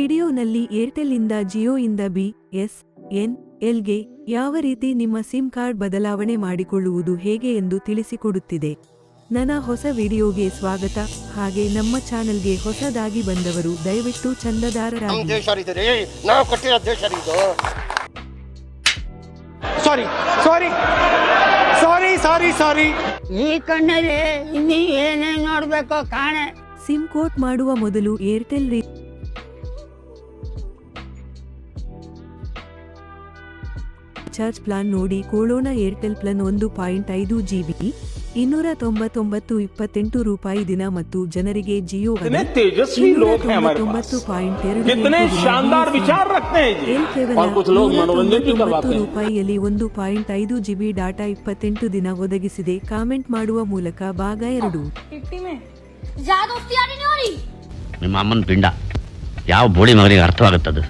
ವಿಡಿಯೋನಲ್ಲಿ ಏರ್ಟೆಲ್ ಇಂದ ಜಿಯೋ ಇಂದ BSNLಗೆ ಯಾವ ರೀತಿ ನಿಮ್ಮ ಸಿಮ್ ಕಾರ್ಡ್ ಬದಲಾವಣೆ ಮಾಡಿಕೊಳ್ಳುವುದು ಹೇಗೆ ಎಂದು ತಿಳಿಸಿಕೊಡುತ್ತಿದೆ. ನನ್ನ ಹೊಸ ವಿಡಿಯೋಗೆ ಸ್ವಾಗತ. ಹಾಗೆ ನಮ್ಮ ಚಾನೆಲ್ಗೆ ಹೊಸದಾಗಿ ಬಂದವರು ದಯವಿಟ್ಟು ಚಂದಾದಾರರಾಗಿ. ಈ ಕಣ್ಣಲ್ಲಿ ಇನ್ನೀ ಏನೇನು ನೋಡ್ಬೇಕೋ ಕಾಣೆ. ಸಿಮ್ ಕೋಟ್ ಮಾಡುವ ಮೊದಲು ಏರ್ಟೆಲ್ ರಿಚಾರ್ಜ್ ಪ್ಲಾನ್ ನೋಡಿ ಕೊಳ್ಳೋಣ. ಏರ್ಟೆಲ್ ಪ್ಲಾನ್ 1.5 GB 299 ರೂಪಾಯಿ ದಿನ ಮತ್ತು ಜನರಿಗೆ ಜಿಯೋ 299 ರೂಪಾಯಿಯಲ್ಲಿ 1.5 GB ಡಾಟಾ 28 ದಿನ ಒದಗಿಸಿದೆ. ಕಾಮೆಂಟ್ ಮಾಡುವ ಮೂಲಕ ಭಾಗ 2. ನಿಮ್ಮ ಅಮ್ಮನ ಪಿಂಡ ಯಾವ ಬೋಳಿ ಮಗನಿಗೆ ಅರ್ಥವಾಗುತ್ತದೆ.